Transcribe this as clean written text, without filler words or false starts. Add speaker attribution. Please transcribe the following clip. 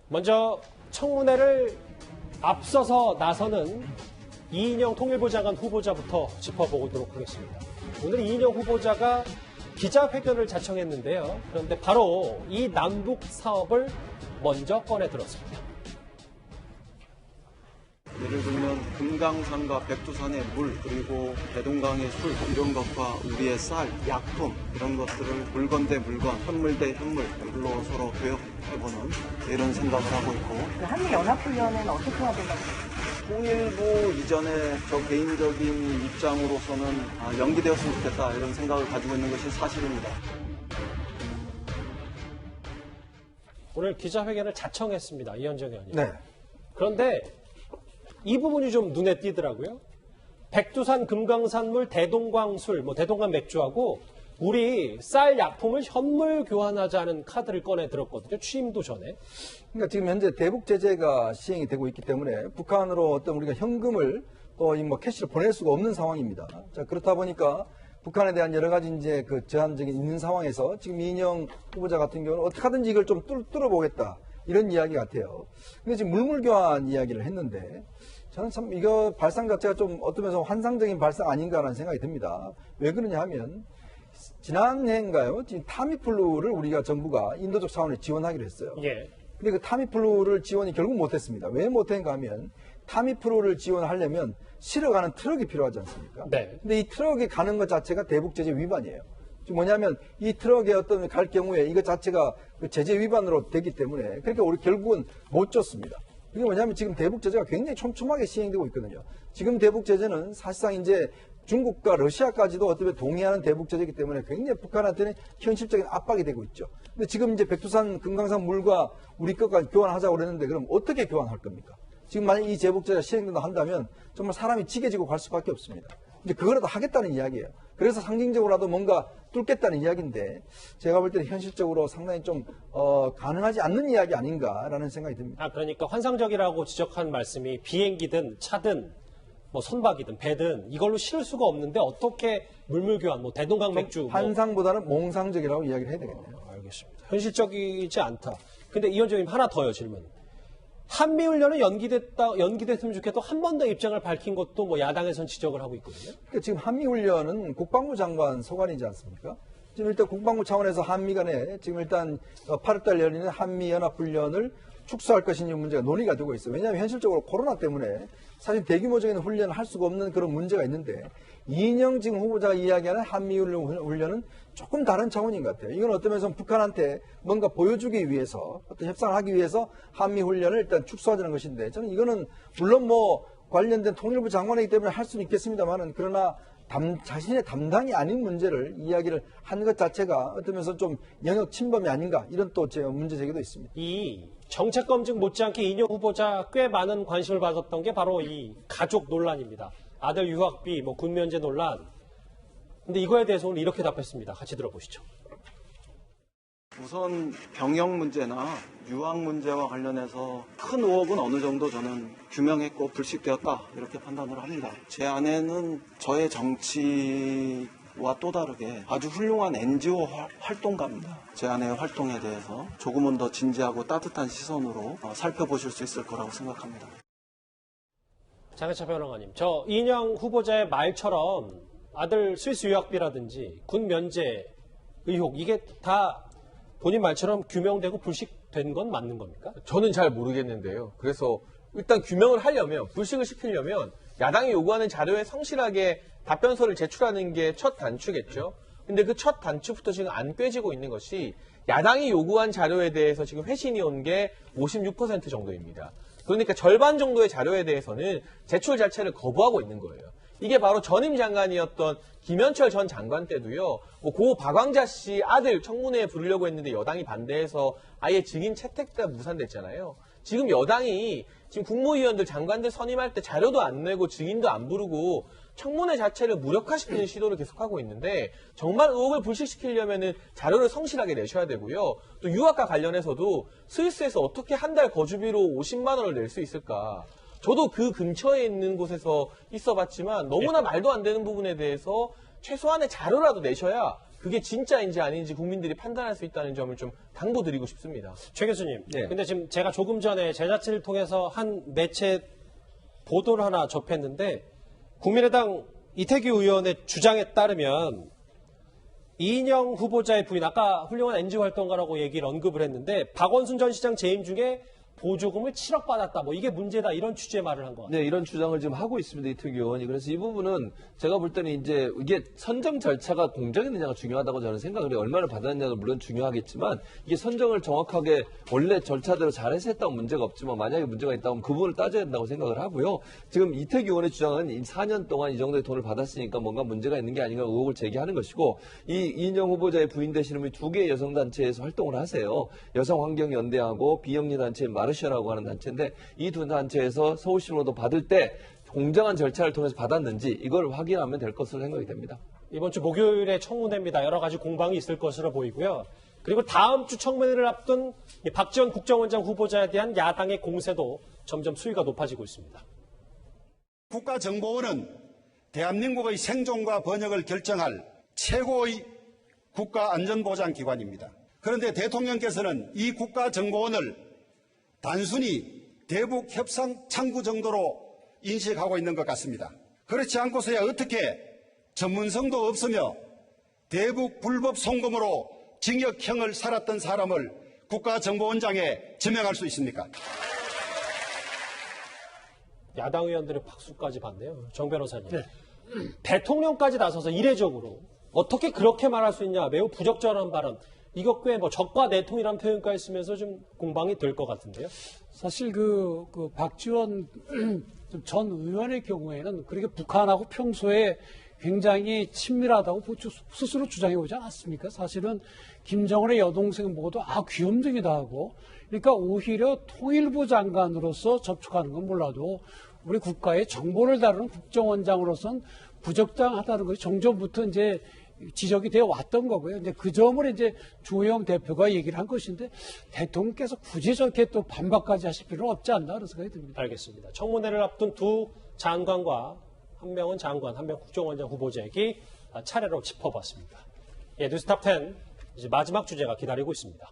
Speaker 1: 먼저 청문회를 앞서서 나서는 이인영 통일부 장관 후보자부터 짚어보도록 하겠습니다. 오늘 이인영 후보자가 기자회견을 자청했는데요. 그런데 바로 이 남북 사업을 먼저 꺼내들었습니다.
Speaker 2: 예를 들면 금강산과 백두산의 물, 그리고 대동강의 술, 이런 것과 우리의 쌀, 약품, 이런 것들을 물건 대 물건, 현물 대 현물, 이걸로 서로 교역해보는 이런 생각을 하고 있고.
Speaker 3: 한미연합훈련은 어떻게 해야 된다고?
Speaker 2: 통일부 이전에 저 개인적인 입장으로서는 연기되었으면 좋겠다, 이런 생각을 가지고 있는 것이 사실입니다.
Speaker 1: 오늘 기자회견을 자청했습니다. 이현정 의원님.
Speaker 4: 네.
Speaker 1: 그런데 이 부분이 좀 눈에 띄더라고요. 백두산 금강산물 대동강술, 대동강 맥주하고 우리 쌀 약품을 현물 교환하자는 카드를 꺼내 들었거든요. 취임도 전에.
Speaker 4: 그러니까 지금 현재 대북 제재가 시행이 되고 있기 때문에 북한으로 어떤 우리가 현금을 또 캐시를 보낼 수가 없는 상황입니다. 자, 그렇다 보니까 북한에 대한 여러 가지 이제 그 제한적인 있는 상황에서 지금 이인영 후보자 같은 경우는 어떻게 하든지 이걸 좀 뚫어보겠다. 이런 이야기 같아요. 근데 지금 물물 교환 이야기를 했는데 저는 참 이거 발상 자체가 좀 어떤 면에서 환상적인 발상 아닌가라는 생각이 듭니다. 왜 그러냐 하면 지난해인가요? 지금 타미플루를 우리가 정부가 인도적 차원에 지원하기로 했어요.
Speaker 1: 예.
Speaker 4: 근데 그 타미플루를 지원이 결국 못했습니다. 왜 못했는가 하면 타미플루를 지원하려면 실어가는 트럭이 필요하지 않습니까?
Speaker 1: 네.
Speaker 4: 근데 이 트럭이 가는 것 자체가 대북 제재 위반이에요. 지금 뭐냐면 이 트럭에 어떤 갈 경우에 이것 자체가 그 제재 위반으로 되기 때문에 그러니까 우리 결국은 못 줬습니다. 이게 뭐냐면 지금 대북 제재가 굉장히 촘촘하게 시행되고 있거든요. 지금 대북 제재는 사실상 이제 중국과 러시아까지도 어떻게 동의하는 대북 제재이기 때문에 굉장히 북한한테는 현실적인 압박이 되고 있죠. 근데 지금 이제 백두산 금강산 물과 우리 것까지 교환하자고 그랬는데 그럼 어떻게 교환할 겁니까? 지금 만약 이 대북 제재가 시행된다 한다면 정말 사람이 지게지고 갈 수밖에 없습니다. 이제 그거라도 하겠다는 이야기예요. 그래서 상징적으로라도 뭔가 뚫겠다는 이야기인데 제가 볼 때는 현실적으로 상당히 좀 가능하지 않는 이야기 아닌가라는 생각이 듭니다.
Speaker 1: 그러니까 환상적이라고 지적한 말씀이 비행기든 차든 선박이든 배든 이걸로 실을 수가 없는데 어떻게 물물교환, 대동강 맥주.
Speaker 4: 환상보다는 몽상적이라고 이야기를 해야 되겠네요.
Speaker 1: 알겠습니다. 현실적이지 않다. 근데 이현정님 하나 더요, 질문. 한미훈련은 연기됐으면 좋겠다. 한 번 더 입장을 밝힌 것도 야당에선 지적을 하고 있거든요.
Speaker 4: 그러니까 지금 한미훈련은 국방부 장관 소관이지 않습니까? 지금 일단 국방부 차원에서 한미 간에 지금 일단 8월달 열리는 한미연합훈련을 축소할 것이냐 문제가 논의가 되고 있어요. 왜냐하면 현실적으로 코로나 때문에 사실 대규모적인 훈련을 할 수가 없는 그런 문제가 있는데 이인영 지금 후보자가 이야기하는 한미훈련은 조금 다른 차원인 것 같아요. 이건 어떤 면에서 북한한테 뭔가 보여주기 위해서 어떤 협상을 하기 위해서 한미훈련을 일단 축소하자는 것인데 저는 이거는 물론 관련된 통일부 장관이기 때문에 할 수는 있겠습니다만은 그러나 자신의 담당이 아닌 문제를 이야기를 한 것 자체가 어떤 면에서 좀 영역 침범이 아닌가 이런 또 제 문제 제기도 있습니다.
Speaker 1: 이 정책 검증 못지않게 이인영 후보자 꽤 많은 관심을 받았던 게 바로 이 가족 논란입니다. 아들 유학비, 군 면제 논란. 근데 이거에 대해서 오늘 이렇게 답했습니다. 같이 들어보시죠.
Speaker 2: 우선 병역 문제나 유학 문제와 관련해서 큰 의혹은 어느 정도 저는 규명했고 불식되었다 이렇게 판단을 합니다. 제 아내는 저의 정치와 또 다르게 아주 훌륭한 NGO 활동가입니다. 제 아내의 활동에 대해서 조금은 더 진지하고 따뜻한 시선으로 살펴보실 수 있을 거라고 생각합니다.
Speaker 1: 장해찬 변호사님, 저 이인영 후보자의 말처럼 아들 스위스 유학비라든지 군 면제 의혹 이게 다 본인 말처럼 규명되고 불식된 건 맞는 겁니까?
Speaker 5: 저는 잘 모르겠는데요. 그래서 일단 규명을 하려면, 불식을 시키려면 야당이 요구하는 자료에 성실하게 답변서를 제출하는 게 첫 단추겠죠. 근데 그 첫 단추부터 지금 안 꿰지고 있는 것이 야당이 요구한 자료에 대해서 지금 회신이 온 게 56% 정도입니다. 그러니까 절반 정도의 자료에 대해서는 제출 자체를 거부하고 있는 거예요. 이게 바로 전임 장관이었던 김현철 전 장관 때도요. 고 박광자 씨 아들 청문회에 부르려고 했는데 여당이 반대해서 아예 증인 채택가 무산됐잖아요. 지금 여당이 지금 국무위원들 장관들 선임할 때 자료도 안 내고 증인도 안 부르고 청문회 자체를 무력화시키는 시도를 계속하고 있는데 정말 의혹을 불식시키려면 자료를 성실하게 내셔야 되고요. 또 유학과 관련해서도 스위스에서 어떻게 한 달 거주비로 50만 원을 낼 수 있을까. 저도 그 근처에 있는 곳에서 있어봤지만 너무나 말도 안 되는 부분에 대해서 최소한의 자료라도 내셔야 그게 진짜인지 아닌지 국민들이 판단할 수 있다는 점을 좀 당부드리고 싶습니다.
Speaker 1: 최 교수님.
Speaker 5: 네.
Speaker 1: 근데 지금 제가 조금 전에 제자치를 통해서 한 매체 보도를 하나 접했는데 국민의당 이태규 의원의 주장에 따르면 이인영 후보자의 부인, 아까 훌륭한 NG 활동가라고 얘기를 언급을 했는데 박원순 전 시장 재임 중에 보조금을 7억 받았다. 뭐 이게 문제다. 이런 취지의 말을 한 것 같아요.
Speaker 6: 네, 이런 주장을 지금 하고 있습니다. 이태규 의원이. 그래서 이 부분은 제가 볼 때는 이제 이게 선정 절차가 공정했느냐가 중요하다고 저는 생각을 해요. 얼마를 받았느냐도 물론 중요하겠지만 이게 선정을 정확하게 원래 절차대로 잘해서 했다면 문제가 없지만 만약에 문제가 있다면 그 부분을 따져야 된다고 생각을 하고요. 지금 이태규 의원의 주장은 4년 동안 이 정도의 돈을 받았으니까 뭔가 문제가 있는 게 아닌가 의혹을 제기하는 것이고 이 이인영 후보자의 부인 되시는 분이 두 개의 여성단체에서 활동을 하세요. 여성환경연대하고 비영리단체 마르샤라고 하는 단체인데 이 두 단체에서 서울시로도 받을 때 공정한 절차를 통해서 받았는지 이걸 확인하면 될 것으로 생각이 됩니다.
Speaker 1: 이번 주 목요일에 청문회입니다. 여러 가지 공방이 있을 것으로 보이고요. 그리고 다음 주 청문회를 앞둔 박지원 국정원장 후보자에 대한 야당의 공세도 점점 수위가 높아지고 있습니다.
Speaker 7: 국가정보원은 대한민국의 생존과 번영을 결정할 최고의 국가안전보장기관입니다. 그런데 대통령께서는 이 국가정보원을 단순히 대북 협상 창구 정도로 인식하고 있는 것 같습니다. 그렇지 않고서야 어떻게 전문성도 없으며 대북 불법 송금으로 징역형을 살았던 사람을 국가정보원장에 지명할 수 있습니까?
Speaker 1: 야당 의원들의 박수까지 받네요. 정 변호사님. 대통령까지 나서서 이례적으로 어떻게 그렇게 말할 수 있냐. 매우 부적절한 발언. 이거 꽤 뭐 적과 내통이라는 표현까지 쓰면서 좀 공방이 될 것 같은데요.
Speaker 8: 사실 그 박지원 전 의원의 경우에는 그렇게 북한하고 평소에 굉장히 친밀하다고 스스로 주장해 오지 않았습니까? 사실은 김정은의 여동생 보고도 귀염둥이다 하고, 그러니까 오히려 통일부 장관으로서 접촉하는 건 몰라도 우리 국가의 정보를 다루는 국정원장으로서는 부적당하다는 것이 정전부터 이제 지적이 되어 왔던 거고요. 이제 그 점을 이제 주호영 대표가 얘기를 한 것인데 대통령께서 굳이 저렇게 또 반박까지 하실 필요는 없지 않나 그런 생각이 듭니다.
Speaker 1: 알겠습니다. 청문회를 앞둔 두 장관과 한 명은 장관, 한 명 국정원장 후보자 얘기 차례로 짚어봤습니다. 뉴스탑 10 이제 마지막 주제가 기다리고 있습니다.